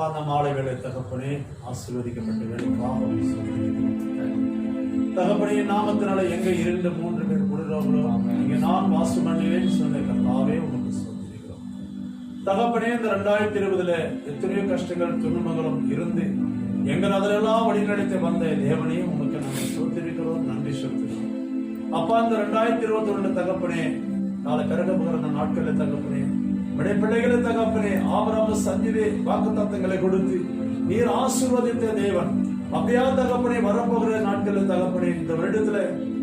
அப்பா அந்த மாலை வேலை தகப்பனே ஆசீர்வதிக்கப்பட்ட வேலைக்காக தகப்பனே நாமத்தினால எங்க 2-3 பேர் கூடுறாங்களோ இங்க நான் வாசம் பண்ணுவேன்னு சொன்ன கர்த்தாவே உங்களுக்கு சொல்லியிருக்கிறோம். தகப்பனே இந்த 2020 எத்தனையோ கஷ்டங்கள் துன்பங்களும் இருந்து எங்கள் அதிலெல்லாம் வழிநடத்தி வந்த தேவனே உங்களுக்கு நாங்கள் சொல்லியிருக்கிறோம், நன்றி சொல்லிக்கிறோம். அப்பா இந்த 2021 தகப்பனே நாளை கரகபுகிற நாட்களில் தகப்பனே உடைய பிள்ளைகளை தகப்பனே ஆபிரகாம் சஞ்சீவி வாக்குத்தத்தங்களை கொடுத்து நீர் ஆசீர்வதித்த தேவன். அப்படியா தகப்பனே வரப்போகிற நாட்களில் தகப்பனே இந்த வருடத்துல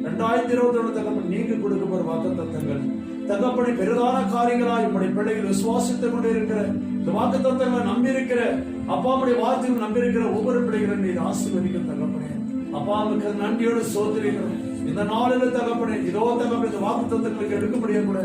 2021 தகப்பனே நீங்க கொடுக்க போற வாக்குத்தத்தங்கள் தகப்பனே பெரிதான காரியங்களாய் உடைய பிள்ளைகள் விசுவாசித்துக் கொண்டு இருக்கிற இந்த வாக்குத்தத்தங்களை நம்பி இருக்கிற அப்பாவுடைய வார்த்தைகள் நம்பி இருக்கிற ஒவ்வொரு பிள்ளைகளும் நீர் ஆசீர்வதிக்க தகப்பனே. அப்பாவுக்கு நன்றியோடு சோதரிக்கிறோம். இந்த நாளில் தகப்பனே இதோ தகப்பனே இந்த வாக்குத்தத்தங்களுக்கு எடுக்க முடிய கூட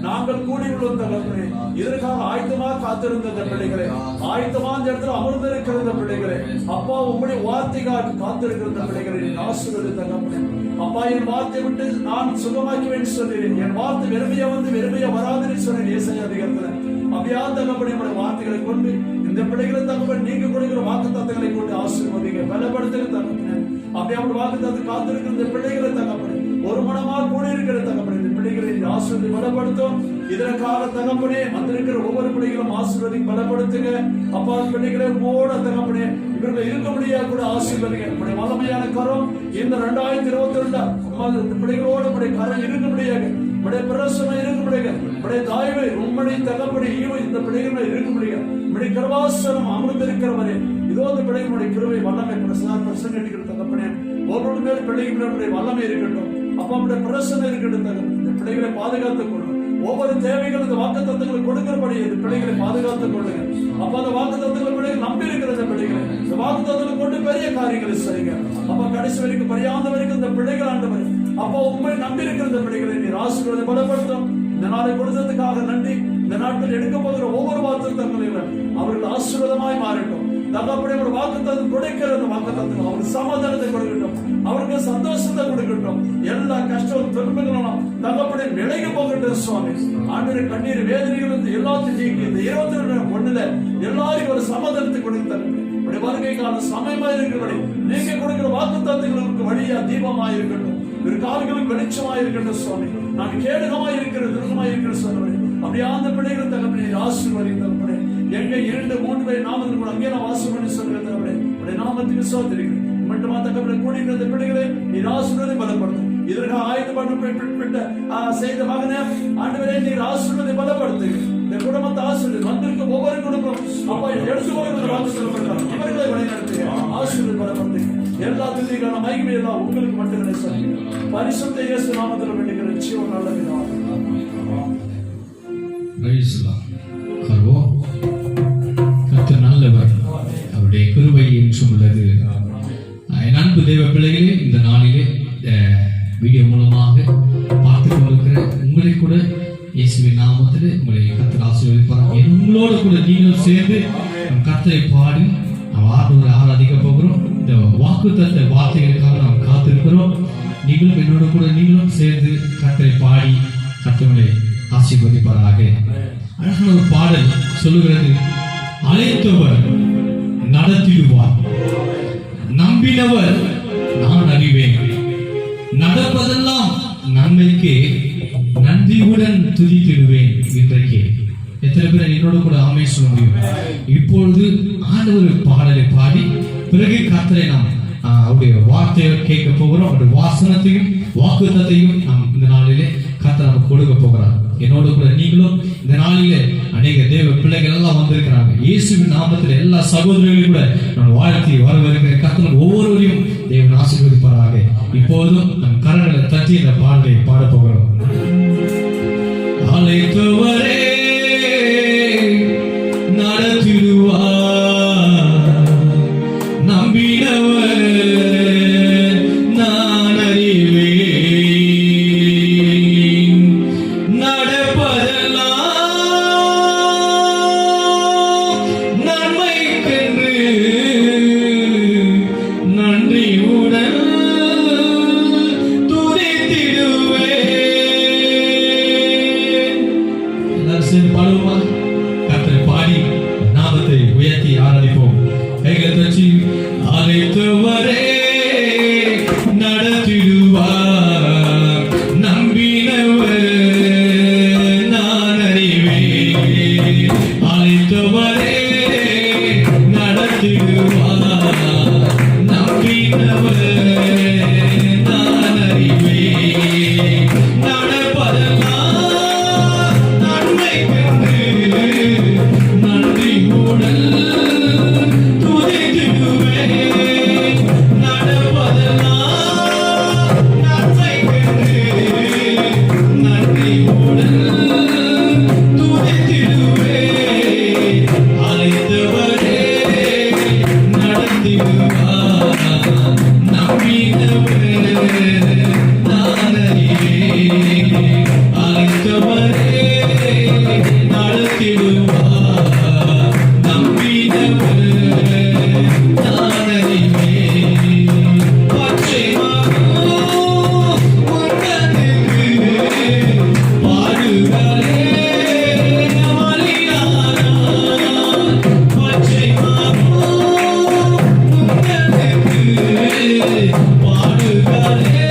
நாங்கள் கூடி உள்ளோம் தகப்பனே. இதற்காக ஆயத்தமா காத்திருந்த பிள்ளைகளே, ஆயத்தமா இந்த இடத்துல அமர்ந்திருக்கிற பிள்ளைகளே, அப்பா உங்களுடைய வார்த்தைக்காக காத்திருக்கிற பிள்ளைகளை ஆசீர்வதி தகப்பனே. அப்பா என் வார்த்தை விட்டு நான் சுகமாக்குவேன் சொல்லிடுறேன், என் வார்த்தை வெறுமையா வந்து வெறுமையா வராதுன்னு சொன்னேன் ஏசாயா அதிகாரத்துல. அப்படியா தகப்பனே உங்களுடைய வார்த்தைகளை கொண்டு இந்த பிள்ளைகளை தகப்பன் நீங்க கொடுக்கிற வாக்குத்தத்தங்களை கொண்டு ஆசீர்வதிங்க, பலப்படுத்துங்க தகப்பனே. அப்படியே அவங்க வாக்குத்தத்தை காத்திருக்கிற இந்த பிள்ளைகளை தகப்பனே ஒரு மனமாக கூட இருக்கிற தகப்பனே இந்த பிள்ளைகளை ஆசீர்வதி பலப்படுத்தும். இதற்காக தகப்பனே வந்திருக்கிற ஒவ்வொரு பிள்ளைகளும் ஆசீர்வதி பலப்படுத்துங்க. அப்பா பிள்ளைகளை ஓட தகப்பனே இவர்கள் இருக்க முடியாது கூட ஆசீர்வதிங்க. நம்முடைய வல்லமையான கரம் இந்த 2022 பிள்ளைகளோடு நம்முடைய கரம் இருக்க முடியாது, நம்முடைய பிரசனம் இருக்க முடியாது, நம்முடைய தாய்வை உண்மனை தகப்பனே இந்த பிள்ளைகளை இருக்க முடியாது. நம்முடைய கிருபாசனம் அமர்ந்திருக்கிறவரே இதோ இந்த பிள்ளைகளுடைய கிருபை வல்லமை பிரசங்க தகப்பனே ஒவ்வொரு பேர் பிள்ளைகளுடைய வல்லமை இருக்கட்டும். அப்பா நம்முடைய பிரசனம் இருக்கட்டும் தகப்பனே. இந்த பிள்ளைகளை பாதுகாத்துக் கொள்ளும். ஒவ்வொரு தேவைகள் இந்த வாக்குத்தத்தங்களை கொடுக்கிறபடி இந்த பிள்ளைகளை பாதுகாத்துக் கொள்ளுங்க. அப்ப அந்த வாக்குத்தத்தங்களை பிள்ளைகள் நம்பி இருக்கிற பிள்ளைகளை இந்த வாக்குத்தத்தங்களை கொண்டு பெரிய காரியங்களை செய்யுங்க. அப்ப கடைசி வரைக்கும் பரியாத வரைக்கும் இந்த பிள்ளைகள் ஆண்டவர் அப்பா உண்மை நம்பி இருக்கிற இந்த பிள்ளைகளை நீர் ஆசீர்வாதம் பலப்படுத்தும். இந்த நாளை கொடுத்ததுக்காக நன்றி. இந்த நாட்கள் எடுக்க போகிற ஒவ்வொரு வாக்குத்தத்தங்களையும் அவர்கள் ஆசீர்வாதமாய் மாறட்டும். தகப்பனே ஒரு வாக்குத்தத்தம் கொடுக்கிற அந்த வாக்குத்தத்தம் அவருக்கு சமாதானத்தை கொடுக்கட்டும், அவருக்கு சந்தோஷத்தை கொடுக்கட்டும். எல்லா கஷ்டம் துன்பங்களும் தகப்பனே விலகி போகட்டும் சுவாமி. ஆண்டவரே கண்ணீர் வேதனைகள் எல்லாத்தையும் நீக்கி இந்த 22 எல்லாருக்கும் ஒரு சமாதானத்தை கொடுத்தாங்க. வருகை கால சமயமா இருக்கிறபடி நீங்க கொடுக்கிற வாக்குத்தத்தங்களுக்கு வழியா தீபமா இருக்கட்டும், ஒரு கால்களுக்கு வெளிச்சமா இருக்கட்டும் சுவாமி. நான் கேடகமா இருக்கிற திருகமா இருக்கிற சுவாமி. அப்படியே அந்த பிள்ளைகளை தகப்பனே ஆசீர்வதித்தே எங்க 2-3 பேர் நாமத்தில் கூட அங்கே நான் வாசம் பண்ணி சொல்கிறேன். உடைய நாமத்துக்கு சோதரிக்கிறேன் மட்டுமா தகப்பனை கூடியிருந்த பிள்ளைகளை நீர் ஆசீர்வதி பலப்படுத்தும். இதற்கு ஆயத்தப்பட்ட செய்த மகனே ஆண்டவரே நீர் ஆசீர்வதி பலப்படுத்துங்க. இந்த குடும்பத்தை ஆசீர்வதி வந்திருக்க ஒவ்வொரு குடும்பம் அப்பா எடுத்துக்கொண்டு இவர்களை வழிநடத்துங்க, ஆசீர்வதி பலப்படுத்துங்க. எல்லா துதிக்கான மகிமை எல்லாம் உங்களுக்கு மட்டும் சொல்லுங்க. பரிசுத்த இயேசு நாமத்தில் வேண்டுகிற ஜீவன் நல்ல விதமாக நல்லவர், அவருடைய கிருபை என்றும் உள்ளது. என் அன்பு தெய்வ பிள்ளைகளே, இந்த நாளிலே வீடியோ மூலமாக பார்த்து கொண்டிருக்கிற உங்களை கூட இயேசுவின் நாமத்திலே உங்களை கர்த்தர் ஆசீர்வதிப்பார். உங்களோடு கூட நீங்கள் சேர்ந்து கர்த்தரை பாடி நாம் ஆண்டவரை ஆராதிக்க போகிறோம். இந்த வாக்குத்தத்த வார்த்தைகளுக்காக நாம் காத்திருக்கிறோம். நீங்களும் என்னோட கூட நீங்களும் சேர்ந்து கர்த்தரை பாடி கர்த்தரை ஆசீர்வதிப்பாராக. அழகான ஒரு பாடல் சொல்லுகிறது, அழைத்தவர் நடத்திடுவார், நம்பினவர் நான் அறிவேன், நடப்பதெல்லாம் நன்மைக்கு நன்றியுடன் துதித்திடுவேன். இன்றைக்கு எத்தனை பேர் என்னோட கூட ஆமை சொல்ல முடியும்? இப்பொழுது ஆண்டவர் பாடலை பாடி பிறகு கர்த்தரை நாம் அவருடைய வார்த்தையை கேட்க போகிறோம். அவருடைய வாசனத்தையும் வாக்குத்தத்தையும் நாம் இந்த நாளிலே கர்த்தர் நமக்கு கொடுக்க போகிறார். என்னோட கூட நீங்களும் இந்த நாளிலே அநேக தேவ பிள்ளைகள் எல்லாம் வந்திருக்கிறாங்க. இயேசுவின் நாமத்தில் எல்லா சகோதரர்களையும் கூட நான் வாழ்த்தி வரவிருக்கிற கர்த்தர் ஒவ்வொருவரையும் தேவன் ஆசீர்வதிப்பாராக. இப்போதும் நம் கரங்களை தட்டி இந்த பாடலை பாட போகிறோம். அழைத்தவரே நடத்திடுவார், நம்பினவர் நான் அறிவேன், நடப்பதெல்லாம் நன்மைக்கென்று நன்றியுடன் துதித்திடுவேன். கையில தச்சு அழைத்தவரே நடத்திடுவார், நம்பினவர் நான் அறிவேன். அழைத்தவரே நடத்திடுவார், நம்பினவர் நான் அறிவேன். நடப்பதெல்லாம் நன்மைக்கென்று நன்றியுடன் துதித்திடுவேன். நடப்பதெல்லாம் நன்மைக்கென்று நன்றியுடன் துதித்திடுவேன். அழைத்தவரே நடத்திடுவார், நம்பினவர் நான் அறிவேன். அழைத்தவரே நடத்திடுவார், நம்பினவர் நான் அறிவேன். பச்சை மரம் உன்னதற்கு பாடுகளே மலியானார். பச்சை மரம் உன்னதற்கு பாடுகளே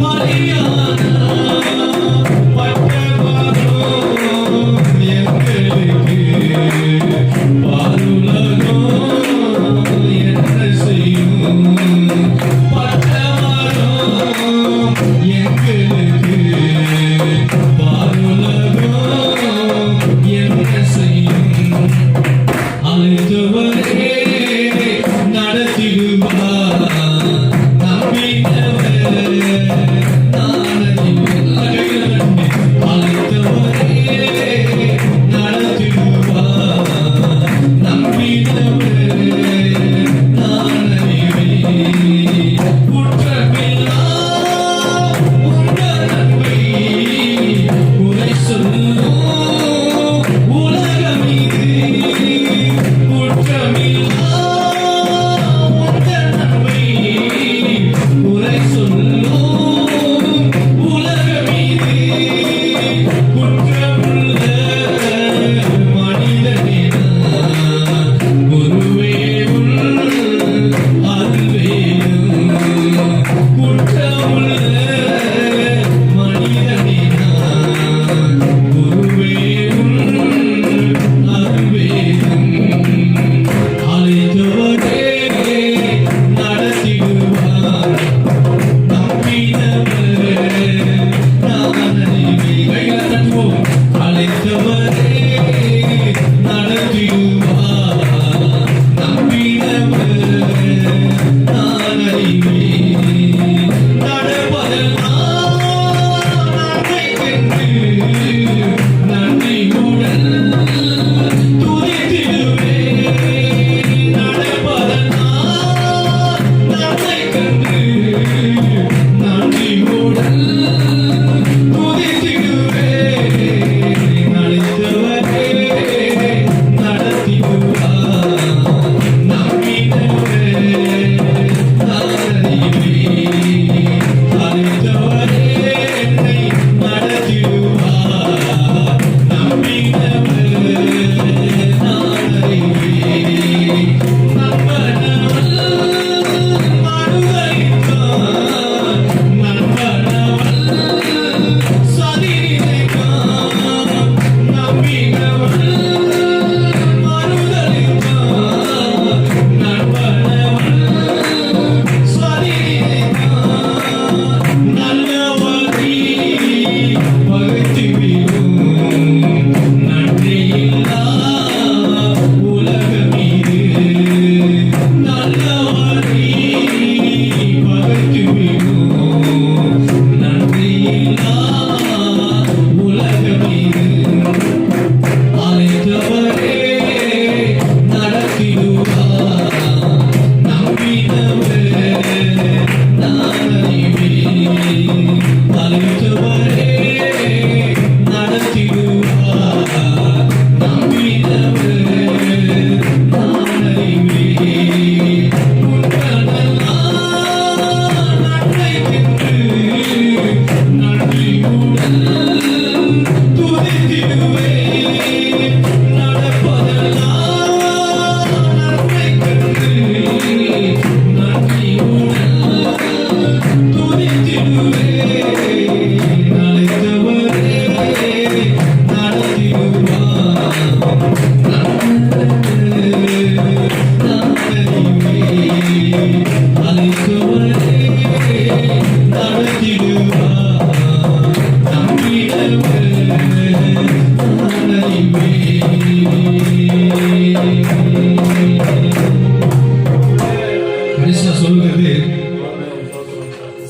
மலியானார். பட்டமரம் எங்களுக்கு பாருலகம் என்ன செய்யும்? பட்டமரம் எங்களுக்கு பாருலகம் என்ன செய்யும்? அழைத்தவரே நடத்திடுவார், நம்பினவர் நான் அறிவேன். அழைத்தவரே நடத்திடுவார், நம்பினவர் நான் அறிவேன். குற்றமில்லா உங்கள் நன்மை உரை சொல்லும் உலகம் இது. குற்றமில்லா உங்கள் நன்மை உரை சொல்லும் உலகம் இது. குற்றமுள்ள மனிதனே நான், குருவே உன் அருள்வேணும். குற்றமுள்ள மனிதனே நான், குருவே உன் அருள்வேணும்.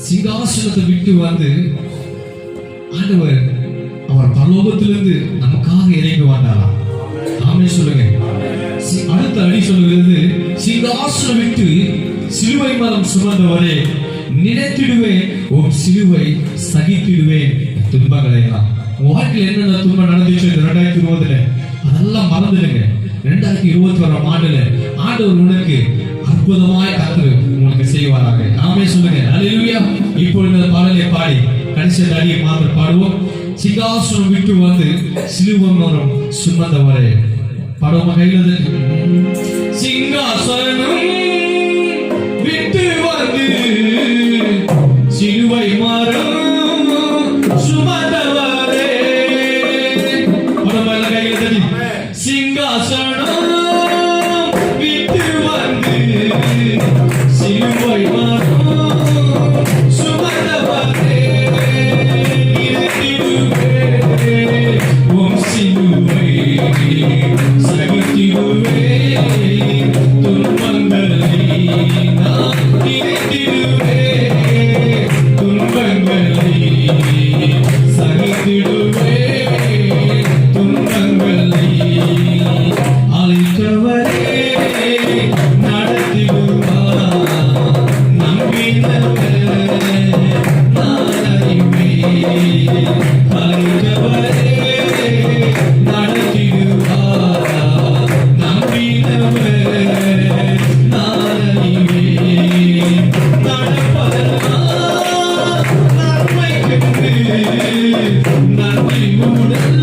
சிங்காசனத்தை விட்டு வந்து ஆண்டவர் அவர் பரலோகத்திலிருந்து நமக்காக இறங்கி வந்தாராம். ஆமென் சொல்லுங்க. அடுத்த அடி சொல்லுகிறது, சிங்காசனம் விட்டு சிலுவை மரம் சுமந்தவரே நினைத்திடுவேன் உன் சிலுவை சகித்திடுவேன் துன்பங்களை எல்லாம். உங்க வாழ்க்கையில் என்னென்ன துன்பம் நடந்துச்சு 2020 அதெல்லாம் மறந்துடுங்க. 2021 ஆண்டுல ஆண்டவர் உனக்கு அற்புதமாய் கர்த்தர் உங்களுக்கு செய்வாராக. ஆமென் சொல்லுங்க. அல்லேலூயா. இப்போ இந்த பாடலை பாடி கடைசி அடியை மாத்திரம் பாடுவோம். சிங்காசனம் விட்டு வந்து சிலுவை மரம் சுமந்தவரே பாடுவோம். கையில சிங்காசனம் விட்டு வந்து சிலுவை மரம் சுமந்தவரே பாடுவோம். கையில சிங்காசனம் விட்டு வந்து சிலுவை மரம் சுமந்தவரே உம் சிலுவை சகித்திடுவே துன்பங்களை நான் நினைத்திடுவே துன்பங்களை சகித்திடுவே துன்பங்களை அழைத்தவரே நடத்திடுவார் நம்பினவரே நான் அறிவேன் அழைத்தவரே நடத்திடுவார் நம்பினவரே நான் அறிவேன் நடப்பதெல்லாம் நன்மைக்கென்று நன்றியுடன்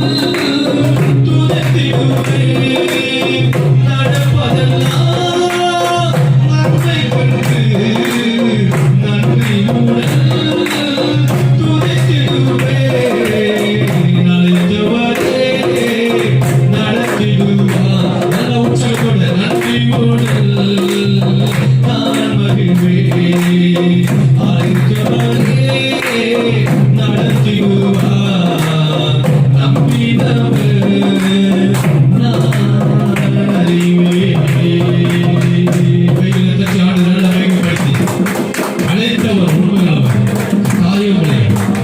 துதித்திடுவேன் நடப்பதெல்லாம் நன்மைக்கென்று நன்றியுடன் துதித்திடுவேன் அழைத்தவரே நடத்திடுவார். நல்ல உற்சாகத்தோட நன்றியுடன் நான் மகிழ்வேன் அழைத்தவரே நடத்திடுவார் நம்பினவரே நான் அறிவேன். கையில தட்டி ஆண்டு நல்ல மகிமைப்படுத்தி அழைத்தவர் உண்மையாளர் காரியங்களை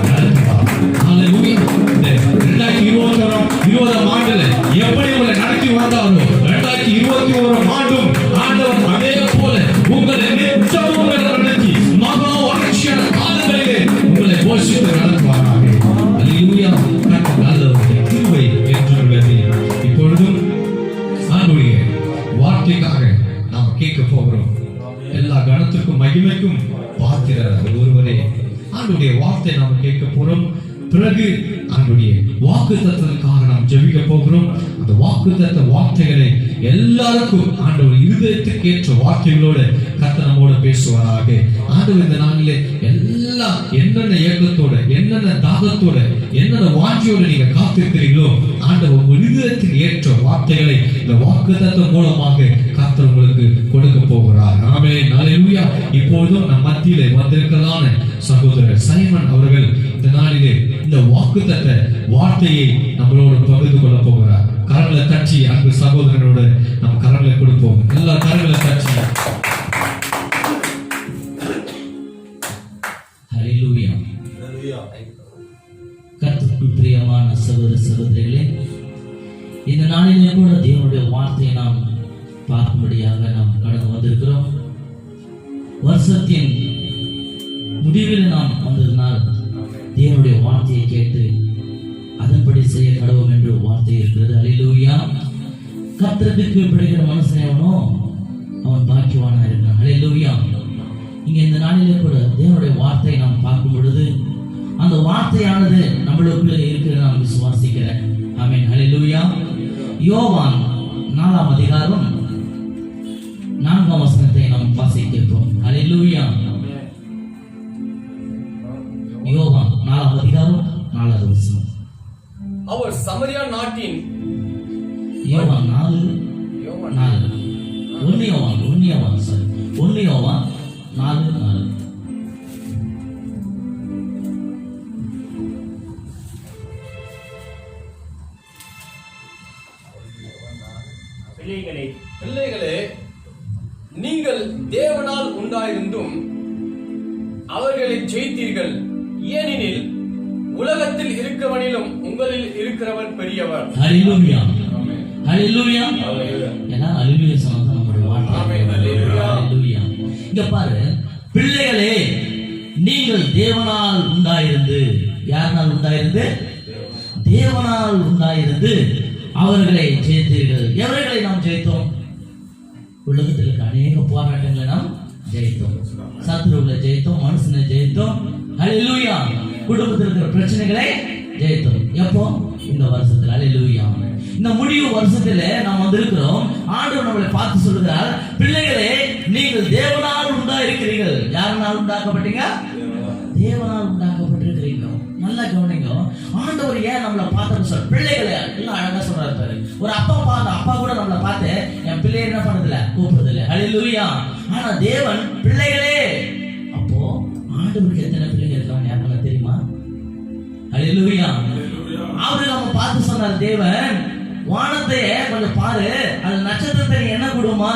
நடத்துவார். ஹல்லேலூயா. இந்த 2020 ஆண்டுல எப்படி உங்களை நடத்தி வந்தாரோ 2021 ஆண்டும் ஆண்டவர் அதே போல உங்களை நிச்சயம் நடத்தி மகா வளர்ச்சியான காலங்களிலே உங்களை போஷித்து நடத்துவாராக. ஹல்லேலூயா. கர்த்தர் நல்லவர், கிருபை என்றுள்ளது. இப்பொழுதும் ஆண்டவருடைய வார்த்தைக்காக நாம் கேட்க போகிறோம். எல்லா கணத்திற்கும் மகிமைக்கும் பாத்திரர் ஒருவரே. ஆண்டவருடைய வார்த்தை நாம் கேட்க போறோம். பிறகு ஆண்டவருடைய வாக்குத்தத்தத்துக்காக நாம் ஜெபிக்க போகிறோம். அந்த வாக்குத்தத்த வார்த்தைகளை எல்லாருக்கும் ஆண்டவர் இருதயத்துக்கு ஏற்ற வார்த்தைகளோடு கர்த்தர் நம்மோடு பேசுவாராக. ஆண்டவர் இந்த நாளிலே எல்லா என்னென்ன ஏக்கத்தோட என்னென்ன தாகத்தோட என்னென்ன வாஞ்சியோட நீங்க காத்திருக்கிறீங்களோ ஆண்டவர் உங்கள் இருதயத்துக்கு ஏற்ற வார்த்தைகளை இந்த வாக்குத்தத்தம் மூலமாக கர்த்தர் உங்களுக்கு கொடுக்க போகிறார். ஆமென். அல்லேலூயா. இப்பொழுதும் நம் மத்தியிலே வந்திருக்கிறதான சகோதரர் சைமன் அவர்கள் இந்த நாளிலே இந்த வாக்குத்தத்த வார்த்தையை நம்மளோடு பகிர்ந்து கொள்ள போகிறார். கரங்களை தட்டி அன்பு சகோதரனோட நம்ம கரங்களை கொடுப்போம். எல்லா கரங்களை தட்டி. ஹல்லேலூயா. கர்த்தருக்குள் பிரியமான சகோதர சகோதரிகளே, இந்த நாளிலே கூட தேவனுடைய வார்த்தையை நாம் பார்க்கும்படியாக நாம் கடந்து வந்திருக்கிறோம். வருஷத்தின் முடிவில் நாம் வந்ததினால் தேவனுடைய வார்த்தையை கேட்டு அதன்படி செய்ய கடவுள் என்று வார்த்தை இருக்கிறது. அல்லேலூயா. கர்த்தருக்கு கீழ்ப்படிகிற மனுஷன் எவனோ அவன் பாக்கியவானா இருக்கிறான். அல்லேலூயா. இங்க இந்த நாளிலே கூட தேவனுடைய வார்த்தையை நாம் பார்க்கும் பொழுது அந்த வார்த்தையானது நம்மளுக்குள்ளே இருக்கிற நாம் விசுவாசிக்கிறேன். ஆமென். அல்லேலூயா. யோவான் 4ஆம் அதிகாரம் 4ஆம் வசனத்தை நாம் வாசிக்கிறோம். அல்லேலூயா. யோவான் 4ஆம் அதிகாரம் 4வது வசனம். அவர் சமரியா நாட்டின் யோவான் 4 1 யோவான் 4:4 பிள்ளைகளே, நீங்கள் தேவனால் உண்டாயிருந்தும் அவர்களை ஜெயித்தீர்கள். ஏனெனில் உலகத்தில் இருக்கவனிலும் உங்களில் இருக்கிறவர் பெரியவர். ஹalleluya ஆமென். ஹalleluya ஹalleluya. எல்லாம் ஹalleluya சொன்னா நம்முடைய வார்த்தை. ஆமென். ஹalleluya. ஹalleluya. இங்க பாரு, பிள்ளைகளே நீங்கள் தேவனால் உண்டாயிருந்து, யாரால் உண்டாயிருந்து? தேவனால் உண்டாயிருந்து அவர்களை ஜெயித்தீர்கள். எவர்களை நாம் ஜெயித்தோம்? உலகத்தில் இருக்க அநேக போராட்டங்களை நாம் ஜெயித்தோம். சத்துருவை ஜெயித்தோம், மனுஷனை ஜெயித்தோம். ஹalleluya. குடும்பத்தில் இருக்கிற பிரச்சனைகளை ஜெயித்தோம். எப்போ? இந்த வருஷத்துல. ஹalleluya. இந்த முடிவு வருஷத்துல நாம் வந்திருக்கிறோம். ஆண்டவர் நம்மளை பார்த்து சொல்கிறார், பிள்ளைகளே நீங்கள் தேவனால் உண்டாயிருக்கிறீர்கள். யாரால் உண்டாக்கப்பட்டீங்க? தேவனால் உண்டாக்கப்பட்டிருக்கிறீங்க. நல்லா கவனிங்க. ஆண்டவர் ஏன் நம்மளை பார்த்து சொல்ற? பிள்ளைகளை எல்லாம் அழகா சொல்றாரு பாரு. ஒரு அப்பா கூட நம்மளை பார்த்து என் பிள்ளை என்ன பண்றதில்ல, கூப்பிடுறதில்ல. ஹalleluya. ஆனா தேவன் பிள்ளைகளே. அப்போ ஆண்டவருக்கு எத்தனை பிள்ளைங்க இருக்காங்க யாருக்கெல்லாம் தெரியுமா? ஹalleluya. அவரு நம்ம பார்த்து சொன்னார், தேவன் வானத்தை கொஞ்சம் பாரு, அது நட்சத்திரத்தை நீ என்ன கூடுமா?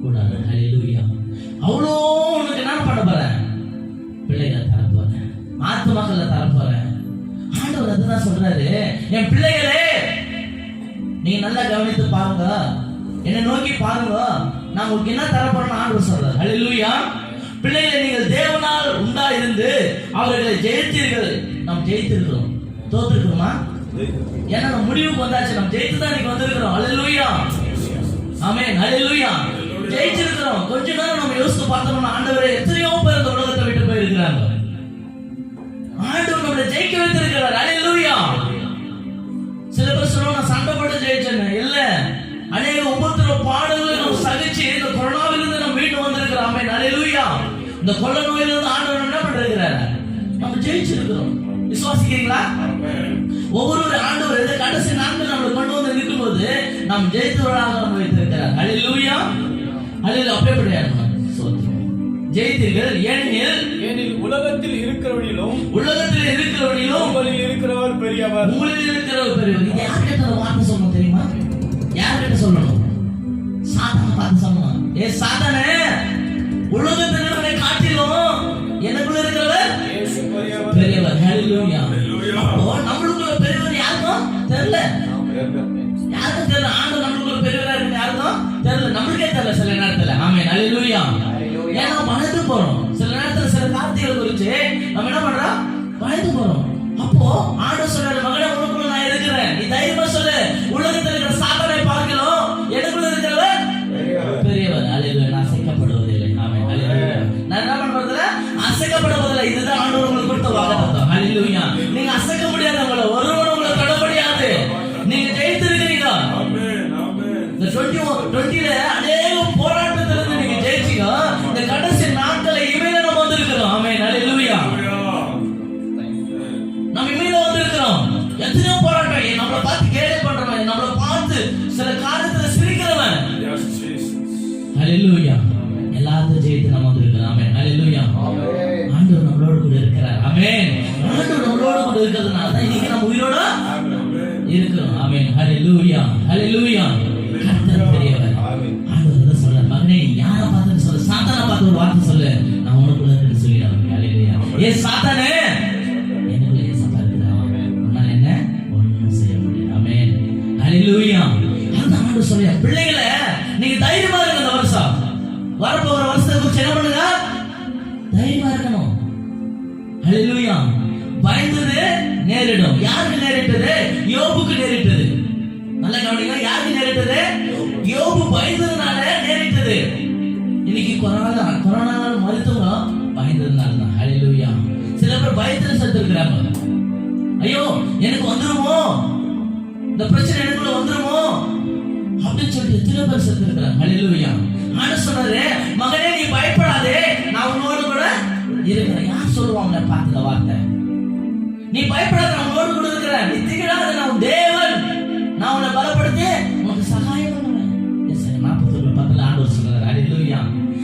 கூடாது. ஹalleluya. அவ்வளோ உனக்கு என்ன பண்ண போறேன்? பிள்ளைகளை தரப்போறேன், ஆத்துமாக்களை தரப்போறேன். ஆண்டவர் அதுதான் சொல்றாரு, என் பிள்ளைகளே நீங்க நல்லா கவனித்து பாருங்க, என்னை நோக்கி பாருங்க, நான் உங்களுக்கு என்ன தரப்போறேன்னு ஆண்டவர் சொல்றாரு. ஹalleluya. பிள்ளைகளை நீங்கள் தேவனால் உண்டாயிருந்து அவர்களை ஜெயித்தீர்கள். நாம் ஜெயித்திருக்கிறோம். தோற்றிருக்கிறோமா? ஏன்னா நம்ம முடிவுக்கு வந்தாச்சு. நம்ம ஜெயித்து தான் இன்னைக்கு வந்திருக்கிறோம். ஹalleluya. ஆமென். ஹalleluya. ஜெயிச்சிருக்கிறோம். கொஞ்ச நேரம் நம்ம யோசித்து பார்த்தோம்னா, ஆண்டவரே எத்தனையோ பேர் இந்த உலகத்தை விட்டு போயிருக்கிறாங்க. ஆண்டவர் நம்மளை ஜெயிக்க வைத்திருக்கிறார். ஹalleluya. சில பேர் சொல்லுவாங்க, நான் சண்டை போட்டு ஜெயிச்சேன்னு. இல்ல, அநேக உபத்திரவ பாடுகளை நம்ம சகிச்சு இந்த கொரோனாவிலிருந்து நம்ம வீட்டு வந்திருக்கிறோம். ஆமென். ஹalleluya. இந்த கொள்ள நோயிலிருந்து ஆண்டவர் என்ன பண்ணிருக்கிறார்? நம்ம ஜெயிச்சிருக்கிறோம். விசுவாசிக்கிறீங்களா? ஒவ்வொரு ஆண்டவர் இந்த கடைசி நாட்கள் நம்மளை கொண்டு வந்து இருக்கும்போது நாம் ஜெயித்தவர்களாக நம்ம வைத்திருக்கிறார். ஹalleluya. ஹalleluya. அப்படியே கிடையாது. ஜெயித்தீர்கள். ஏனெனில் உலகத்தில் இருக்கிறவனிலும் உங்களில் இருக்கிறவர் பெரியவர். உங்களில் இருக்கிறவர் பெரியவர். இது யார்கிட்ட வார்த்தை சொல்லணும் தெரியுமா? யார்கிட்ட சொல்லணும்? சாத்தானை பார்த்து சொல்லணும். ஏ சாத்தானே, உலகத்தில் இருக்கிறவனை காட்டிலும் எனக்குள்ள இருக்கிறவர் பெரியவர். ஹalleluya. அப்போ நம்மளுக்குள்ள பெரியவர் யாருக்கும் தெரியல. யாருக்கும் தெரியல. ஆண்டவர் நம்மளுக்குள்ள பெரியவரா இருக்கு யாருக்கும் தெரியல. நம்மளுக்கே தெரியல சில நேரத்துல. ஆமென். ஹalleluya. ஏன்னா பயந்து போறோம். சில நேரத்துல சில காரியங்களை குறித்து நம்ம என்ன பண்றோம்? பயந்து போறோம். அப்போ ஆண்டவர் சொல்றாரு, மகனே உனக்குள்ள நான் இருக்கிறேன், நீ தைரியமா சொல்லு. உலகத்தில் இருக்கிற சாத்தானை பார்க்கலாம், எனக்குள்ள இருக்கிறவர் பெரியவர். ஹalleluya. நான் அசைக்கப்படுவதில்லை. ஆமென். ஹalleluya. நான் என்ன பண்றதில்ல? அசைக்கப்படுவதில்லை. இதுதான் ஆண்டவர் உங்களுக்கு கொடுத்த வாக்குத்தத்தம். ஹalleluya. நீங்க அசைக்க முடியாது. ஒருவரும் உங்களை தொட முடியாது. நீங்க ஜெயித்திருக்கிறீங்க. ஆமென். ஆமென். இந்த 20ல அநேக போராட்டத்திலிருந்து நீங்க ஜெயிச்சீங்க. இந்த கடைசி நாட்களை இமையில நம்ம வந்திருக்கிறோம். ஆமென். ஹalleluya. நம்ம இமையில வந்திருக்கிறோம். எத்தனையோ போராட்டம். நம்மளை பார்த்து கேலி பண்றவன், நம்மளை பார்த்து சில காரியத்துல சிரிக்கிறவன். ஹalleluya. எல்லாத்தையும் ஜெயித்து நம்ம வந்திருக்கிறோம். ஆமென். ஹalleluya. ஆண்டவர் நம்மளோடு கூட இருக்கிறார். ஆமென். ஆண்டவர் நம்மளோடு கூட இருக்கிறதுனால தான் இன்னைக்கு நம்ம உயிரோட இருக்கிறோம். ஆமென். ஹalleluya. ஹalleluya. கர்த்தர் பெரியவர். ஆண்டவர் என்ன சொல்றார்? மகனே யாரை பார்த்து சொல்ல? சாத்தானை பார்த்து ஒரு வார்த்தை சொல்லு. நான் உனக்குள்ள இருக்கிறது சொல்லிடுறேன். ஹalleluya. ஏ சாத்தானே, எனக்குள்ள ஏசப்பா இருக்கிறார். உன்னால என்ன ஒண்ணும் செய்ய முடியாது. ஆமென். ஹalleluya. அந்த ஆண்டவர் சொல்ற பிள்ளைகளே, நீங்க தைரியமா இருங்க. இந்த வருஷம் வரப்போகிற வருஷத்தை குறித்து என்ன பண்ணுங்க? தைரியமா இருக்கணும். ஹalleluya. பயந்தது நேரிடும். யாருக்கு நேரிட்டது? யோபுக்கு நேரிட்டது. நல்லா கவனிங்க. யாருக்கு நேரிட்டது? யோபு பயந்ததுனால நேரிட்டது. இன்னைக்கு கொரோனா மருத்துவங்க பயந்ததுனால தான். ஹalleluya. சில பேர் பயத்துல செத்து இருக்கிறாங்க. ஐயோ எனக்கு வந்துருமோ, இந்த பிரச்சனை எனக்குள்ள வந்துருமோ அப்படின்னு சொல்லிட்டு எத்தனை பேர் செத்து இருக்கிறாங்க. ஹalleluya. ஆண்டவர் சொல்றாரு, மகனே நீ பயப்படாதே, நான் உன்னோடு கூட இருக்கிறேன். யார் சொல்லுவாங்க பார்த்த வார்த்தை? நீ பயப்படாத, நான் உன்னோடு கூட இருக்கிறேன். நீ திகழாத, நான் தேவன், நான் உன்னை பலப்படுத்தி உனக்கு சகாயம் பண்ணுவேன். எஸ்ஐயா 41:10 ஆண்டவர் சொல்றாரு. ஹalleluya.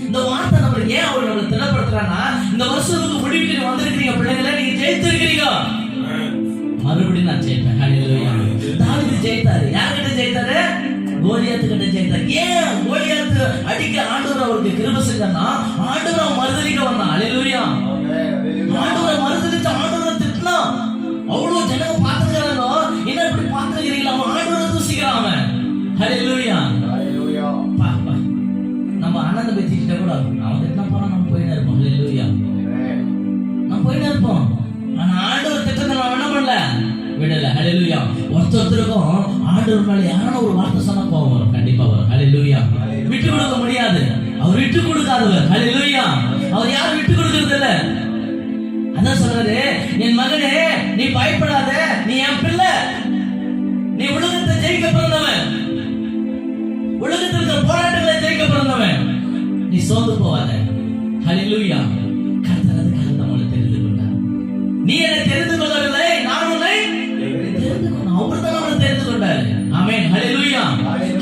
இந்த வார்த்தை நம்மளுக்கு ஏன் அவர் நம்மளை திடப்படுத்துறான்னா, இந்த வருஷத்துக்கு முடிவுக்கு நீங்க வந்திருக்கீங்க பிள்ளைங்களே, நீங்க ஜெயித்திருக்கிறீங்க. மறுபடியும் நான் ஜெயிப்பேன். ஹalleluya. தாவீது ஜெயித்தாரு. யார்கிட்ட ஜெயித்தாரு? கோலியாத்து கிட்ட ஜெயித்தார். ஏன் கோலியாத்து அடிக்க ஆண்டவர் அவருக்கு கிருபை செஞ்சார்னா, ஆண்டவர் அவன் மறுதலிக்க வந்தான். ஹல்லேலூயா. ஆண்டவர் மறுதலிச்ச ஆண்டவரை திட்டினா அவ்வளவு ஜனங்க பார்த்துக்கிறாங்க. என்ன இப்படி பார்த்துக்கிறீங்களா? அவன் ஆண்டவரை தூசிக்கிறான் அவன். ஹல்லேலூயா. நம்ம அண்ணன் போய் திட்ட கூட அவன் திட்டினா போனா நம்ம போயிட்டே இருப்போம். ஹல்லேலூயா. நம்ம போயிட்டே இருப்போம். ஆனா ஆண்டவர் திட்டத்தை நம்ம என்ன பண்ணல, விடல. ஹல்லேலூயா. ஒருத்தருக்கும் ஆண்டவர் மேல யாரான ஒரு வார்த்தை சொன்னா கோபம் வரும், கண்டிப்பா வரும். ஹல்லேலூயா. விட்டு கொடுக்க முடியாது. அவர் விட்டு கொடுக்காதவர். ஹல்லேலூயா. அவர் யாரும் விட்டு கொடுக்கிறது இல்ல. அதான் சொல்றாரு, என் மகனே நீ பயப்படாத, நீ என் பிள்ளை, நீ உலகத்தை ஜெயிக்க பிறந்தவன், உலகத்தில் இருக்கிற போராட்டங்களை ஜெயிக்க பிறந்தவன், நீ சோர்ந்து போவாத. ஹல்லேலூயா. கர்த்தர் அதுக்காக நம்மளை தெரிந்து கொண்டார். நீ என்னை தெரிந்து கொள்ளவில்லை, நான் உன்னை தெரிந்து கொண்டேன். அவர் தான் நம்மளை தெரிந்து கொண்டார். ஆமென். ஹல்லேலூயா.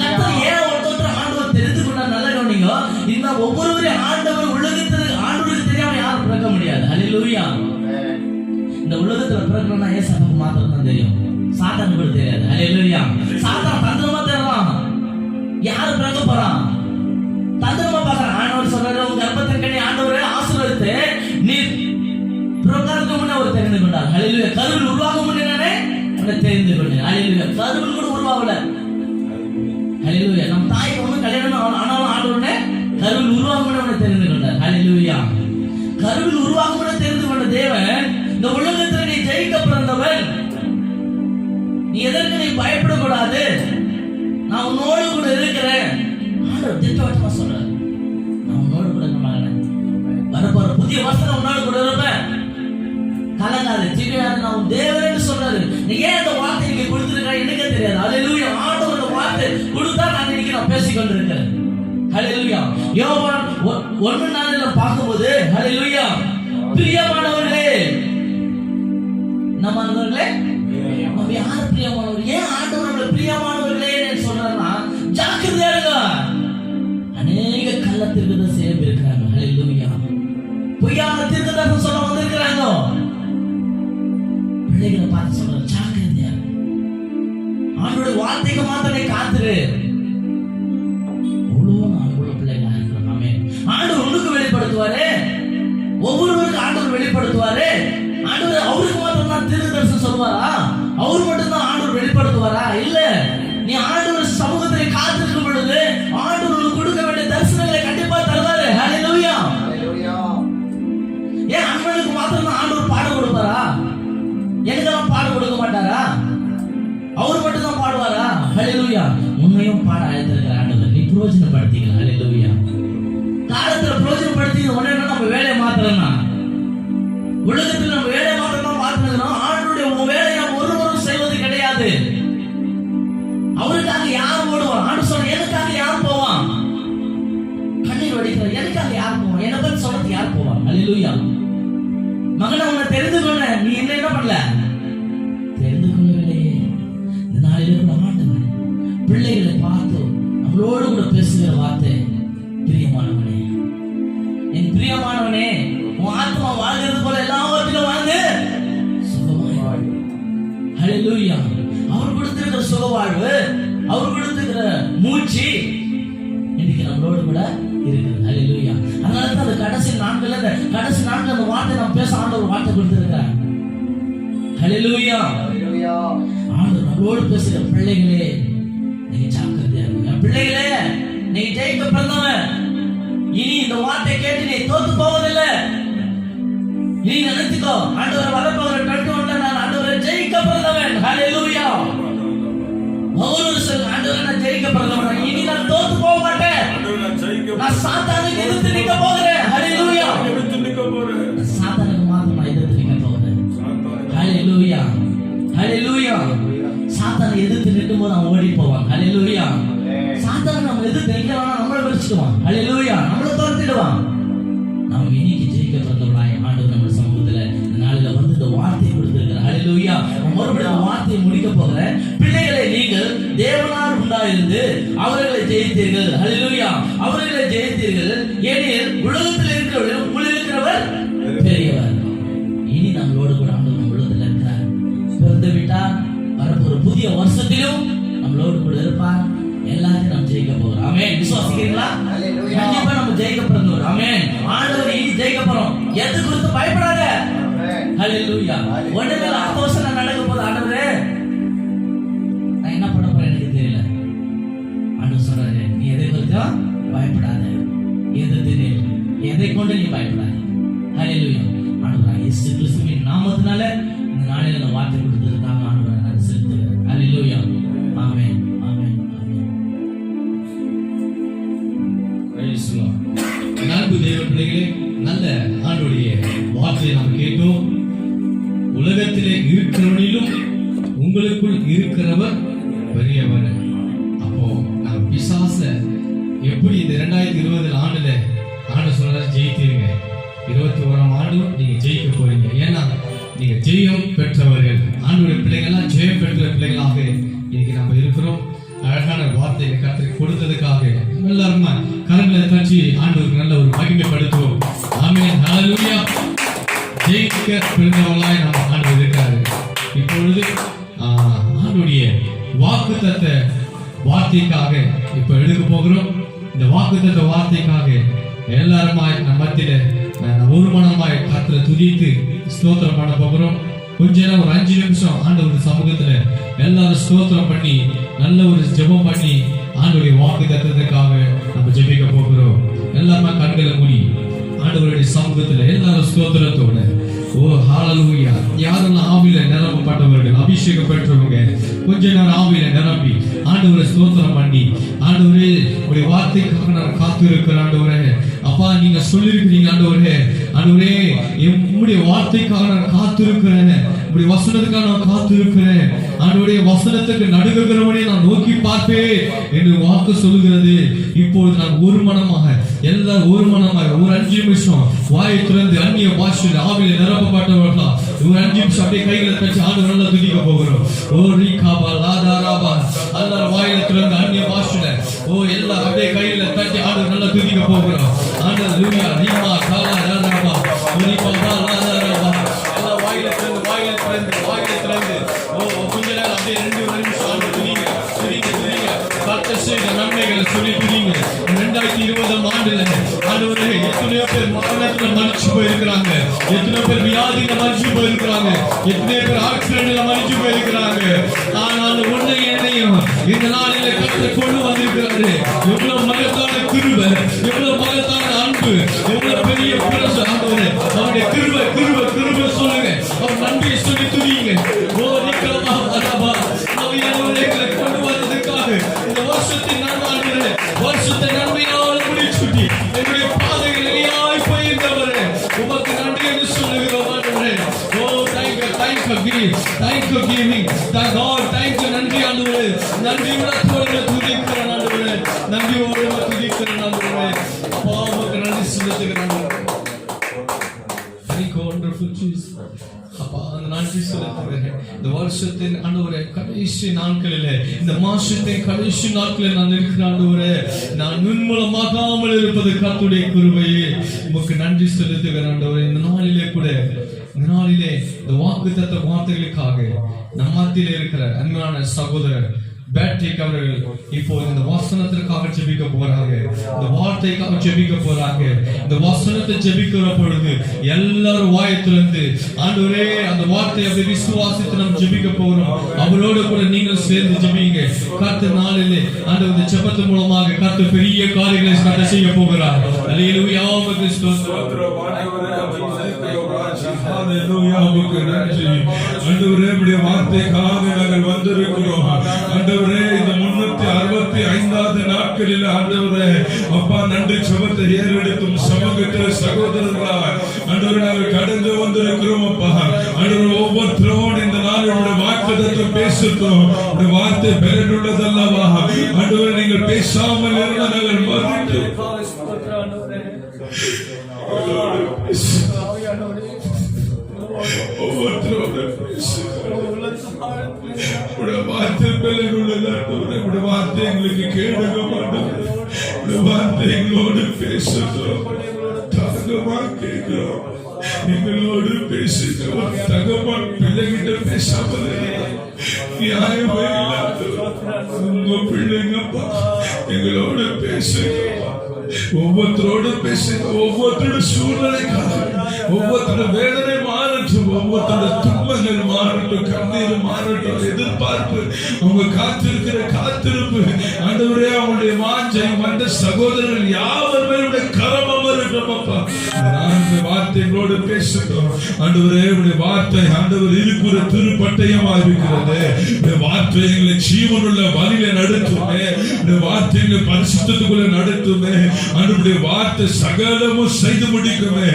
கர்த்தர் ஏன் ஒருத்தர் ஆண்டவர் தெரிந்து கொண்டார்? நல்லா கவனிங்க. இந்த ஒவ்வொருவரையும் ஆண்டவர் உலகத்தில் ஆண்டவருக்கு தெரியாம யாரும் பிறக்க முடியாது. ஹல்லேலூயா. இந்த உலகத்துல பிறக்கணும்னா ஏசாவுக்கு மாத்திரம் தான் தெரியும், சாத்தானுக்கு கூட தெரியாது. ஹல்லேலூயா. சாத்தான் தந்திரமா தேடுறான். யாரு பிறக்க போறான்? தந்திரமா பார்க்கறான். ஆண்டவர் சொல்றாரு, உங்க கர்ப்பத்தின் கனி ஆண்டவரே ஆசீர்வதித்து நீ பிறக்கறதுக்கு முன்னே அவர் தெரிந்து கொண்டார். ஹல்லேலூயா. கருவில் உருவாகும் முன்னே நானே உன்னை தெரிந்து கொண்டேன். ஹல்லேலூயா. கருவில் கூட உருவாகல. ஹல்லேலூயா. நம்ம தாய்க்கு ஒன்றும் கல்யாணம் ஆனாலும் ஆண்டவரே கருவில் உருவாகும் முன்னே உன்னை தெரிந்து கொண்டார். ஹல்லேலூயா. கருவில் உருவாகும் முன்னே தெரிந்து கொண்ட தேவன், இந்த உலகத்தில் நீ ஜெயிக்க பிறந்தவன், நீ எதற்கு நீ பயப்படக்கூடாது, நான் உன்னோடு கூட இருக்கிறேன். ஆண்டவர் திட்டவட்டமா சொல்றாரு, நான் உன்னோடு கூட இருக்க மகனே, வரப்போற புதிய வருஷம் உன்னோடு கூட இருப்பேன், கலங்காது, திகையாத, நான் உன் தேவன் சொல்றாரு. நீ ஏன் அந்த வார்த்தை இங்க கொடுத்திருக்க எனக்கே தெரியாது. ஹல்லேலூயா. ஆண்டவர் அந்த வார்த்தை கொடுத்தா நான் இன்னைக்கு நான் பேசிக் கொண்டிருக்கிறேன். ஹல்லேலூயா. யோவான் 1:4 பார்க்கும்போது, ஹல்லேலூயா, பிரியமானவர்களே, நம்மளே நம்ம யார் பிரியமானவர்? ஏன் ஆண்டவர் நம்மள பிரியமானவர்களே சொல்றாருன்னா, ஜாக்கிரதையா இருங்க. அநேக கள்ள தீர்க்கதரிசி சேவை இருக்கிறாங்க. ஹல்லேலூயா. பொய்யான தீர்க்கதரிசி சொல்ல வந்திருக்கிறாங்க. பிள்ளைகளை பார்த்து சொல்றாரு, ஜாக்கிரதையா ஆண்டவருடைய வார்த்தைக்கு மாத்திரமே காத்துரு. ஆண்டவர் உனக்கு வெளிப்படுத்துவாரு, ஒவ்வொருவருக்கும் ஆண்டவர் வெளிப்படுத்துவாரு. ஆண்டவர் அவருக்கு மட்டும் தான் தீர்க்கதரிசனம் சொல்வாரா? அவர் மட்டும் தான் ஆண்டவர் வெளிப்படுத்துவாரா? இல்ல. நீ ஆண்டவர் சமூகத்தை காத்திருக்கும் பொழுது ஆண்டவர் உனக்கு கொடுக்க வேண்டிய தரிசனங்களை கண்டிப்பா தருவாரு. ஹல்லேலூயா. ஏன் அண்ணனுக்கு மாத்திரம் தான் ஆண்டவர் பாடம் கொடுப்பாரா? எனக்கெல்லாம் பாடம் கொடுக்க மாட்டாரா? அவர் மட்டும் தான் பாடுவாரா? ஹல்லேலூயா. உன்னையும் பாட அழைத்திருக்கிற ஆண்டவர், நீ பிரயோஜனப்படுத்திக்கலாம். ஹல்லேலூயா. காலத்துல பிரயோஜனப்படுத்தி உடனே நம்ம வேலையை மாத்திரம்னா, உலகத்தில் நம்ம வேலை மாத்திரம் மாத்திரம் ஆண்டவருடைய வேலையை நாம் ஒருவரும் செய்வது கிடையாது. அவருக்காக யார் ஓடுவான்? ஆண்டு சொல்ற எனக்காக யார் போவான்? கண்ணீர் வடிக்கிற எனக்காக யார் போவான்? என்ன பத்தி சொல்றதுக்கு யார் போவான்? ஹல்லேலூயா. மகனை உன்னை தெரிந்து கொள்ள நீ என்ன பண்ணல, தெரிந்து கொள்ளவில்லையே. இந்த நாளில கூட ஆண்டவர் பிள்ளைகளை பார்த்து நம்மளோடு கூட பேசுகிற வார்த்தை, பிரியமானவனே, என் பிரியமானவனே, உன் ஆத்மா வாழ்கிறது போல எல்லாவற்றிலும் வாழ்ந்து சுகமாய். ஹல்லேலூயா. அவர் கொடுத்திருக்கிற சுக வாழ்வு, அவர் கொடுத்திருக்கிற மூச்சு இன்னைக்கு நம்மளோடு கூட இருக்குது. ஹல்லேலூயா. அதனால தான் அந்த கடைசி நாட்கள் அந்த வார்த்தை நம்ம பேச ஆண்டவர் வார்த்தை கொடுத்திருக்கிறார். ஹல்லேலூயா. ஆண்டவர் நம்மளோடு பேசுகிற பிள்ளைகளே, நீங்க ஜாக்கிரதையா இருங்க. பிள்ளைகளே, நீங்க ஜெயிக்க பிறந்தவன். இனி இந்த வார்த்தை கேட்டு நீ தோத்து போவதில்லை. நீ நினைச்சுக்கோ, ஆண்டவர் வரப்போகிற 21 நான் ஆண்டவரை ஜெயிக்க பிறந்தவன். ஹல்லேலூயா. ஒவ்வொரு சொல்ல ஆண்டவரை நான் ஜெயிக்க பிறந்தவன். இனி நான் தோத்து போக மாட்டேன். நான் சாத்தானுக்கு எதிர்த்து நிற்க போகிறேன். ஹல்லேலூயா. சாத்தானுக்கு மாத்திரம் நான் எதிர்த்து நிற்க போகிறேன். ஹல்லேலூயா. ஹல்லேலூயா. சாத்தானை எதிர்த்து நிற்கும் போது அவன் ஓடி போவான். ஹல்லேலூயா. சாத்தானை நம்ம எதிர்த்து நிற்கிறான், நம்மளை விரிச்சிடுவான். ஹல்லேலூயா. நம்மளை துரத்திடுவான். நாம் இன்னைக்கு ஜெயிக்க பிறந்தவளாய் ஆண்டவர் நம்ம சமூகத்துல இந்த நாளில வந்து இந்த வார்த்தையை கொடுத்திருக்கிறார். ஹல்லேலூயா. மறுபடியும் வார்த்தையை முடிக்க போகிறேன். பிள்ளைகளை நீங்கள் தேவனால் உண்டாயிருந்து அவர்களை ஜெயித்தீர்கள். ஹல்லேலூயா. அவர்களை ஜெயித்தீர்கள். ஏனெனில் உலகத்தில் இருக்கிறவர்கள் உங்களில் இருக்கிறவர் பெரியவர். இனி நம்மளோடு கூட ஆண்டவர் நம்ம உலகத்தில் இருக்கிறார். பிறந்து விட்டார். வரப்போற புதிய வருஷத்திலும் நம்மளோடு கூட இருப்பார். எல்லாத்தையும் நாம் ஜெயிக்க போகிறோம். விசுவாசிக்கிறீங்களா? கண்டிப்பா நம்ம ஜெயிக்க போறோம். ஆமென். ஆண்டவர் இனி ஜெயிக்க போறோம். எது குறித்து பயப்படாத. ஹalleluya. ஒண்ணுமே அடுத்த வருஷம் நடக்க போகுது. ஆண்டவரே நான் என்ன பண்ண போறேன் எனக்கு தெரியல. ஆண்டவர் சொல்றாரு, நீ எதை குறித்து பயப்படாத. எதை கொண்டு நீ பயப்படாத. ஹalleluya. ஆண்டவர் இயேசு கிறிஸ்துவின் நாமத்தினால இந்த நாளில் இந்த வார்த்தை கொடுத்ததுக்காக ஆண்டவரை நான் செலுத்துகிறேன். ஹalleluya. ஆமென். ஆமென். ஆமென். Praise the Lord. அன்பு தேவ பிள்ளைகளே, நல்ல ஆண்டவருடைய வார்த்தையை நாம் கேட்டோம். உலகத்திலே இருக்கிறவனிலும் உங்களுக்குள் இருக்கிறவர் பெரியவர். அப்போ நம்ம பிசாச எப்படி இந்த 2020 ஆண்டுல ஆண்டு சொல்ற ஜெயித்தீங்க, 21ஆம் ஆண்டும் நீங்க ஜெயிக்க போறீங்க. ஏன்னா நீங்க ஜெயம் பெற்றவர்கள், ஆண்டோட பிள்ளைகள்லாம் ஜெயம் பெற்ற பிள்ளைகளாக இன்னைக்கு நம்ம இருக்கிறோம். அழகான வார்த்தையை கர்த்தர் கொடுத்ததுக்காக எல்லாரும் கரங்களை தட்டி ஆண்டவருக்கு நல்ல ஒரு மகிமைப்படுத்துவோம். ஆமென். ஹalleluya. ஜெயிக்க பிறந்தவர்களாய் நம்ம ஆண்டவர் இருக்காரு. இப்பொழுது ஆண்டுடைய வாக்குத்தத்த வார்த்தைக்காக இப்ப எடுக்க போகிறோம். இந்த வாக்குத்தத்த வார்த்தைக்காக எல்லாருமாய் நம்ம மத்தியில ஒரு மனமாய் கர்த்தரை துதித்து ஸ்தோத்திரம் பண்ண போகிறோம். கொஞ்ச நேரம் ஒரு 5 நிமிஷம் ஆண்டவர் சமூகத்துல எல்லாரும் ஸ்தோத்திரம் பண்ணி நல்ல ஒரு ஜெபம் பண்ணி ஆண்டவருடைய வாக்குத்தத்தத்துக்காக நம்ம ஜெபிக்க போகிறோம். எல்லாருமே கண்களை மூடி ஆண்டவருடைய சமூகத்துல எல்லாரும் ஸ்தோத்திரத்தோட ஓ ஹalleluya. யாரெல்லாம் ஆவியில நிரப்பப்பட்டவர்கள், அபிஷேகம் பெற்றவங்க, கொஞ்ச நேரம் ஆவியில நிரம்பி ஆண்டவரை ஸ்தோத்திரம் பண்ணி, ஆண்டவரே உடைய வார்த்தைக்காக நான் காத்து இருக்கிறேன். ஆண்டவரே அப்பா நீங்க சொல்லியிருக்கிறீங்க ஆண்டவரே, ஆண்டவரே உம்முடைய வார்த்தைக்காக நான் காத்து இருக்கிறேன், உம்முடைய வசனத்துக்காக நான் காத்து இருக்கிறேன். ஆண்டவரே வசனத்துக்கு நடுங்குகிறவனே நான் நோக்கி பார்ப்பேன் என்று வாக்கு சொல்கிறது. இப்பொழுது நான் ஒரு மனமாக எல்லாரும் ஒரு மனமாக ஒரு 5 நிமிஷம் வாயை திறந்து அந்நிய பாஷையில் ஆவியில நிரப்பப்பட்டவர்களா ஒரு 5 நிமிஷம் அப்படியே கைகளை தட்டி ஆண்டவரை நல்லா துதிக்க போகிறோம். ஓ ரீகாபா லாதாராபா எல்லாரும் வாயில திறந்து அந்நிய பாஷையில ஓ எல்லாம் அப்படியே கைகளை தட்டி ஆண்டவரை நல்லா துதிக்க போகிறோம். ஆண்டவர் லூயா ரீமா காலா லாதாராபா ரீகாபா லாதாராபா எல்லாம் வாயில திறந்து ஓ கொஞ்ச நேரம் அப்படியே 2 நிமிஷம் ஆண்டவரை துதிங்க கர்த்தர் செய்த நன்மைகளை சொல்லி துதிங்க. 2020ஆம் ஆண்டுல ஆண்டவரே எத்தனையோ பேர் மரணத்துல மரிச்சு போயிருக்கிறாங்க, எத்தனையோ பேர் வியாதியில மரிச்சு போயிருக்கிறாங்க, எத்தனையோ பேர் ஆக்சிடென்ட்ல மரிச்சு போயிருக்கிறாங்க. ஆனால் உன்னை என்னையும் இந்த நாளில கர்த்தர் கொண்டு வந்திருக்கிறாரு. எவ்வளவு மகத்தான கிருபை, எவ்வளவு மகத்தான அன்பு, எவ்வளவு பெரிய பிரச ஆண்டவரே அவருடைய கிருபை கிருபை கிருபை சொல்லுங்க. அவர் நன்றியை சொல்லி துதிங்க. ஓ நிக்கலமா வரபா அவையானவரை கொண்டு வந்ததுக்காக இந்த வருஷத்தின் நன்மையாளர்களே, வருஷத்தை நன்மையால் முடிச்சுட்டி என்னுடைய பாதைகள் இணையாய் போயிருந்தவரே உமக்கு நன்றி என்று சொல்லுகிறோம். ஆண்டவரே ஓ thank you giving thank God thank you நன்றி ஆண்டவரே, நன்றியோடு துதிக்கிறேன் ஆண்டவரே, நன்றியோடு துதிக்கிறேன் ஆண்டவரே. அப்பா உமக்கு நன்றி செலுத்துகிறேன். wonderful Jesus. அப்பா அந்த நன்றி செலுத்துகிறேன். இந்த வருஷத்தின் ஆண்டவரே கடைசி நாட்களிலே, இந்த மாசத்தின் கடைசி நாட்களில் நான் இருக்கிற ஆண்டவரே, நான் உன்மூலமாகாமல் இருப்பது கர்த்தருடைய கிருபையே. உமக்கு நன்றி செலுத்துகிறேன் ஆண்டவரே. இந்த நாளிலே கூட இந்த வாக்குத்தத்த வார்த்தைகளுக்காக நம் மத்தியிலே இருக்கிற அன்பான சகோதரர் பேட்ரிக் அவர்கள் இப்போது இந்த வசனத்திற்காக ஜெபிக்க போறாங்க, இந்த வார்த்தைக்காக ஜெபிக்க போறாங்க. இந்த வசனத்தை ஜெபிக்கிற பொழுது எல்லாரும் வாயை திறந்து ஆண்டவரே அந்த வார்த்தையை அப்படி விசுவாசித்து நம்ம ஜெபிக்க போறோம். அவரோடு கூட நீங்கள் சேர்ந்து ஜெபிங்க. கர்த்தர் நாளிலே ஆண்டவர் இந்த ஜெபத்தின் மூலமாக கர்த்தர் பெரிய காரியங்களை கர்த்தர் செய்ய போகிறார். அல்லேலூயா. ஆண்டவரே உம்முடைய வார்த்தைக்காக நாங்கள் வந்திருக்கிறோம். ஆண்டவரே இந்த 365வது நாட்களில் ஆண்டவரே அப்பா நன்றி ஜெபத்தை ஏறெடுக்கும் சமூகத்தில் சகோதரர்களாய் ஆண்டவரே நாங்கள் கடந்து வந்திருக்கிறோம். அப்பா ஆண்டவரே ஒவ்வொருத்தரோடு இந்த நாள் உம்முடைய வாக்குத்தத்தத்தை பேசுகிறோம். உம்முடைய வார்த்தை பெறனுள்ளதல்லவா ஆண்டவரே, நீங்கள் பேசாமல் இருந்த நாங்கள் மறுத்து வார்த்தை எங்களுக்கு கேடுக மாட்டோம். வார்த்தை எங்களோடு பேசுகிறோம், தாகமா கேட்கிறோம். எங்களோடு பேசுங்க. தகப்பன் பிள்ளைகிட்ட பேசாமல் நியாயமே இல்லாத உங்க பிள்ளைங்கப்பா எங்களோட பேசுங்க. ஒவ்வொருத்தரோட பேசுங்க. ஒவ்வொருத்தரோட சூழ்நிலைக்காக, ஒவ்வொருத்தரோட வேதனை மாறட்டும், ஒவ்வொருத்தரோட துன்பங்கள் மாறட்டும், கண்ணீர் மாறட்டும், எதிர்பார்ப்பு, அவங்க காத்திருக்கிற காத்திருப்பு ஆண்டவரே, அவங்களுடைய வாஞ்சை வந்த சகோதரர்கள் யாவர் மேலுடைய கரம் அமரட்டும் அப்பா. வார்த்தைகளோடு பேசுகிறோம் ஆண்டவரே. உடைய வார்த்தை ஆண்டவர் இருக்கிற திருப்பட்டயமா இருக்கிறது. வார்த்தை எங்களை ஜீவனுள்ள வழியில நடத்துமே. வார்த்தைகளை பரிசுத்தத்துக்குள்ள நடத்துமே. ஆண்டவருடைய வார்த்தை சகலமும் செய்து முடிக்குமே.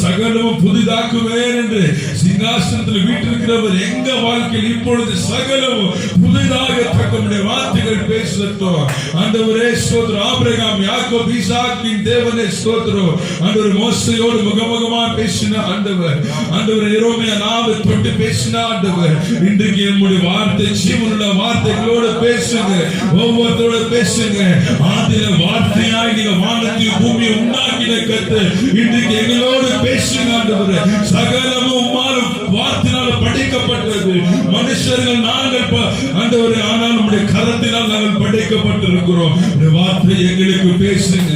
சகலமும் புதிதாக்குமே என்று சிங்காசனத்தில் வீட்டிருக்கிறவர் எங்க வாழ்க்கையில் இப்பொழுது சகலமும் புதிதாக தங்களுடைய வார்த்தைகள் பேசட்டும் ஆண்டவரே. ஸ்தோத்திரம். ஆபிரகாம், யாக்கோபு, ஈசாக்கின் தேவனே ஸ்தோத்திரம். ஆண்டவர் மோசேயோடு முகமுகமா பேசின ஆண்டவர். ஆண்டவர் எரோமியா நாவை தொட்டு பேசின ஆண்டவர். இன்றைக்கு நம்முடைய வார்த்தை ஜீவனுள்ள வார்த்தைகளோடு பேசுங்க. ஒவ்வொருத்தரோட பேசுங்க. ஆதியில வார்த்தையாய் நீங்க வானத்தையும் பூமியை உண்டாக்கின கர்த்தர் இன்றைக்கு எங்களோடு பேசுங்க ஆண்டவர். சகலமும் உம்மாலும் வார்த்தையினால படைக்கப்பட்டது. மனுஷர்கள் நாங்கள் ஆண்டவரே, ஆனால் நம்முடைய கரத்தினால் நாங்கள் படைக்கப்பட்டிருக்கிறோம். இந்த வார்த்தை எங்களுக்கு பேசுங்க.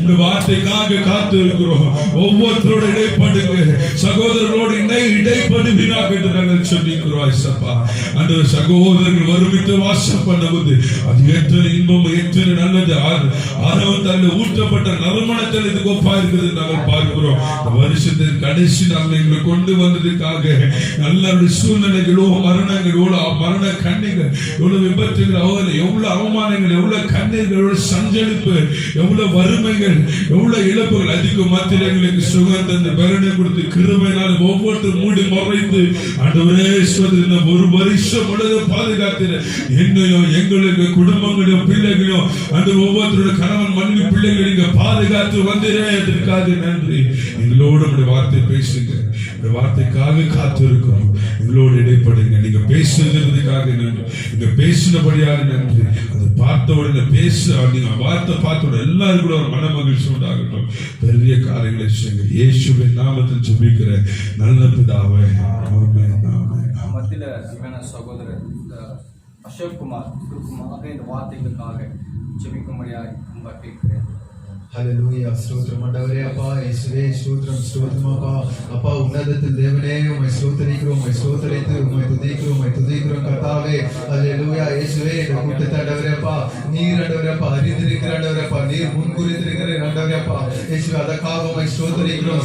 இந்த வார்த்தைக்காக காத்து இருக்கிறோம். ஒவ்வொருத்தரோட இடைப்படுங்க. சகோதரர்களோடு இடைப்படுவீராக என்று நாங்கள் சொல்லிக்கிறோம். அந்த சகோதரர்கள் ஒருமித்து வாசம் பண்ணுவது அது எத்தனை இன்பம், எத்தனை நல்லது. ஆரவத்தால் ஊற்றப்பட்ட நறுமணத்தில் இதுக்கு ஒப்பா இருக்கிறது நாங்கள் பார்க்கிறோம். வருஷத்தின் கடைசி நாங்கள் எங்களை கொண்டு வந்ததுக்காக நல்ல சூழ்நிலைகளோ, மரணங்களோ, மரண கண்ணிகள், எவ்வளவு விபத்துகள், எவ்வளவு அவமானங்கள், எவ்வளவு கண்ணீர்கள், எவ்வளவு சஞ்சலிப்பு, எவ்வளவு வறுமைகள், எவ்வளவு இழப்புகள், அதுக்கு மத்தியில் எங்களுக்கு சுகம் தந்து பலனை கொடுத்து கிருபையினால் ஒவ்வொருத்தரும் மூடி மறைத்து ஆண்டவரே இந்த ஒரு வருஷம் முழுது பாதுகாத்து என்னையும் எங்களுக்கு குடும்பங்களையும் பிள்ளைகளையும் அந்த ஒவ்வொருத்தரோட கணவன் மனைவி பிள்ளைகளை இங்க பாதுகாத்து வந்தீரே, அதற்காக நன்றி. எங்களோடு உங்களுடைய வார்த்தை பேசுங்க. இந்த வார்த்தைக்காக காத்து இருக்கிறோம். எங்களோடு இடைப்படுங்க. நீங்க பேசுறதுக்காக நன்றி. நீங்க பேசினபடியாக நன்றி. அதை பார்த்த உடனே நீங்க வார்த்தை பார்த்த உடனே எல்லாருக்கும் ஒரு மன மகிழ்ச்சி உண்டாகட்டும். பெரிய காரியங்களை செய்யுங்க. இயேசுவின் நாமத்தில் ஜெபிக்கிற நல்ல பிதாவே, ஆமென். மத்தியில சகோதரர் அசோக் குமார் இந்த வார்த்தைகளுக்காக ஜெபிக்கும்படியாக அன்பா கேட்கிறேன். ஹல்லேலூயா. ஸ்தோத்திரம் ஆண்டவரே. அப்பா இயேசுவே ஸ்தோத்திரம், ஸ்தோத்திரம் அப்பா. அப்பா உன்னதத்தில் தேவனே உம்மை ஸ்தோத்திரிக்கிறோம், உம்மை ஸ்தோத்திரித்து உம்மை துதிக்கிறோம் கர்த்தாவே. ஹல்லேலூயா. இயேசுவே இந்த கூட்டத்தை ஆண்டவரே அப்பா நீர் ஆண்டவரே அப்பா அறிந்திருக்கிற ஆண்டவரே அப்பா நீர் முன்குறித்திருக்கிற ஆண்டவரே அப்பா இயேசுவே அதற்காக உம்மை ஸ்தோத்திரிக்கிறோம்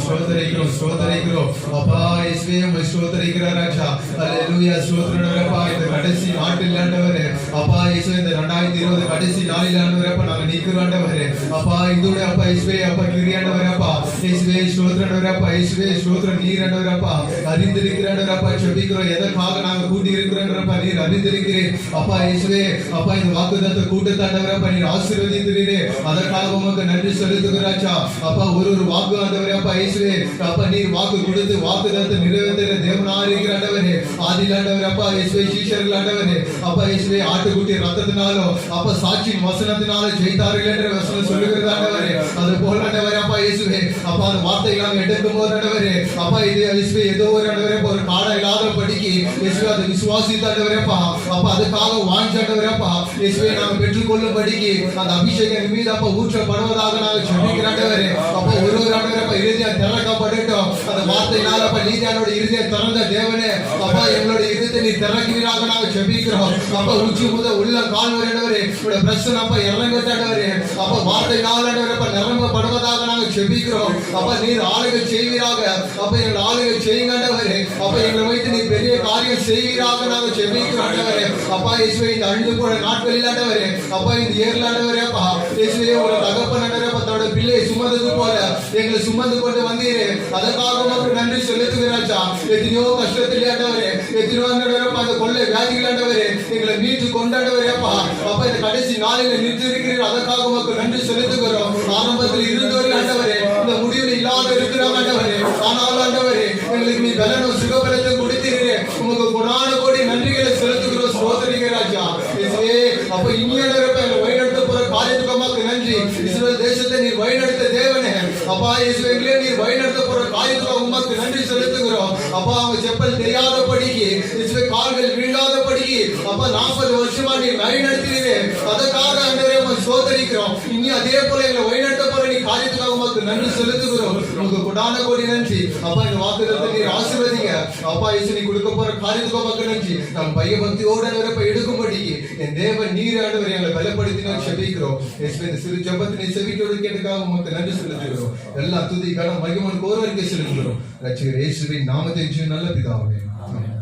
அப்பா இயேசுவே உம்மை ஸ்தோத்திரிக்கிற ராஜா. ஹல்லேலூயா. ஸ்தோத்திரம் அப்பா. இந்த கடைசி நாட்டில் ஆண்டவரே அப்பா இயேசுவே இந்த 2020 கடைசி நாளில் ஆண்டவரே அப்பா நாங்கள் நிற்கிறோம் ஆண்டவரே அப்பா. இதோட அப்பா இயேசுவே அப்பா கிரியாண்டவரே அப்பா இயேசுவே ஸ்தோத்திரண்டவரே அப்பா இயேசுவே ஸ்தோத்திரம் நீர் ஆண்டவரே அப்பா அறிந்திருக்கிறேன் அப்பா. ஜெபிக்கிறோம். எதற்காக நாங்கள் கூட்டி இருக்கிறோம் நீர் அறிந்திருக்கிறேன் அப்பா இயேசுவே அப்பா. இந்த வாக்குத்தத்த கூட்டத்தாண்டவரே அப்பா நீர் ஆசீர்வதிக்கிறீரே, அதற்காக உமக்கு நன்றி செலுத்துகிறாச்சா அப்பா. ஒரு வாக்கு ஆண்டவரே அப்பா இயேசுவே அப்பா நீர் வாக்கு கொடுத்து வாக்குத்தத்தை நிறைவேற்ற தேவனா இருக்கிற ஆண்டவரே. ஆதிலாண்டவரே அப்பா இயேசுவே சீஷர்கள் ஆண்டவரே அப்பா இயேசுவே ஆட்டுக்குட்டி ரத்தத்தினாலோ அப்பா சாட்சியின் வசனத்தினால ஜெயித்தார்கள் என்ற வசனம் சொல்லுகிறது ஆண்டவரே. அது போல ஆண்டவரே அப்பா இயேசுவே அப்பா அந்த வார்த்தைகளை நாங்கள் எடுக்கும் போது ஆண்டவரே அப்பா இது இயேசுவே ஏதோ ஒரு ஆண்டவரே ஒரு காடை இல்லாத படிக்கு இயேசுவே அதை விசுவாசித்த ஆண்டவரே அப்பா அப்பா அதுக்காக வாஞ்சாண்டவரே அப்பா இயேசுவே நாங்கள் பெற்றுக்கொள்ளும் படிக்கு அந்த அபிஷேகம் மீது அப்பா ஊற்றப்படுவதாக நாங்கள் ஜெபிக்கிறோம் ஆண்டவரே அப்பா. ஒரு ஆண்டவரே அப்பா இருதயம் திறக்கப்படட்டும். அந்த வார்த்தையினால அப்பா நீதியானோட இருதயம் திறந்த தேவனே அப்பா எங்களோட இருதயத்தை நீ திறக்கிறீராக நாங்கள் ஜெபிக்கிறோம் அப்பா. உச்சி முதல் உள்ள கால் வரையாண்டவரே உடைய பிரச்சனை அப்பா இறங்கட்டாண்டவரே அப்பா வார்த்தையினால அப்பா நிரம்பப்படுவதாக நாங்கள் ஜெபிக்கிறோம் அப்பா. நீர் ஆளுகை செய்வீராக அப்பா. எங்கள் ஆளுகை செய்யுங்க ஆண்டவரே அப்பா. எங்களை வைத்து நீ பெரிய காரியம் செய்வீராக நாங்கள் ஜெபிக்கிறோம் ஆண்டவரே அப்பா. இயேசுவே இந்த அழிந்து போன நாட்களில் ஆண்டவரே அப்பா இந்த ஏர்ல ஆண்டவரே அப்பா இயேசுவே ஒரு தகப்பன் ஆண்டவரே அப்பா தன்னோட பிள்ளையை சுமந்தது போல எங்களை சுமந்து கொண்டு வந்தீரே, அதற்காக உமக்கு நன்றி செலுத்துகிறாச்சா. எத்தனையோ கஷ்டத்தில் ஆண்டவரே எத்தனையோ ஆண்டவரே அப்பா அந்த கொள்ளை வியாதிகள் ஆண்டவரே எங்களை மீட்டு கொண்டாண்டவரே அப்பா அப்பா. இந்த கடைசி நாளில் நிறுத்தி இருக்கிறீர்கள், அதற்காக உமக்கு நன்றி செலுத்துகிறோம். ஆரம்பத்தில் இருந்தவர்கள் ஆண்டவரே இந்த முடிவில் இல்லாத இருக்கிறாங்க ஆண்டவரே, ஆனால் ஆண்டவரே எங்களுக்கு நீ பலனும் சுகபலத்தை கொடுத்தீரே, உமக்கு கொடான கோடி நன்றிகளை செலுத்துகிறோம். ஸ்தோத்திரிங்க ராஜா. இயேசுவே அப்ப இனியானவரே எங்களை வழிநடத்த போற காரியத்துக்கு உமக்கு நன்றி. இஸ்ரவேல் தேசத்தை நீர் வழிநடத்த தேவனே அப்பா இயேசுவே எங்களை நீர் வழிநடத்த போற காரியத்துக்காக உமக்கு நன்றி செலுத்துகிறோம். அப்பா அவங்க செப்பல் தெரியாதபடிக்கு இயேசுவே கால்கள் விழுகாதபடிக்கு அப்பா 40 வருஷமா நீர் வழிநடத்தினீரே, அதற்காக ஆண்டவரே உம்மை ஸ்தோத்திரிக்கிறோம். இனி அதே போல எங்களை வழிநடத்த போற நீ காரியத்துக்காக உமக்கு நன்றி செலுத்துகிறோம். உமக்கு கொடான கோடி நன்றி. அப்பா இந்த வாக்குத்தத்தத்தை நீர் ஆசீர்வதிங்க. அப்பா இயேசு நீ கொடுக்க போற காரியத்துக்காக உமக்கு நன்றி. நாம் பயபக்தியோட ஆண்டவரே எடுக்கும்படிக்கு என் தேவன் நீர் ஆண்டவரே எங்களை பலப்படுத்தினார் செபிக்கிறோம். இயேசுவே இந்த சிறு ஜெபத்தை நீ செவிக்கிறதுக்காக உமக்கு நன்றி செலுத்துகிறோம். எல்லா துதி கனம் மகிமை ஒருவருக்கே செலுத்துகிறோம். ரட்சகர் இயேசுவின் நாமத்தை ஜெபிக்கிறோம் நல்ல பிதாவே. ஆமென்.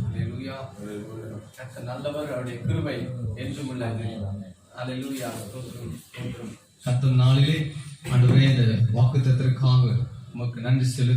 அல்லேலூயா. கர்த்தர் நல்லவர், அவருடைய கிருபை என்றும் உள்ளது. அல்லேலூயா. கர்த்தர் நாளிலே ஆண்டவரே இந்த வாக்குத்தத்தத்திற்காக உமக்கு நன்றி செலுத்து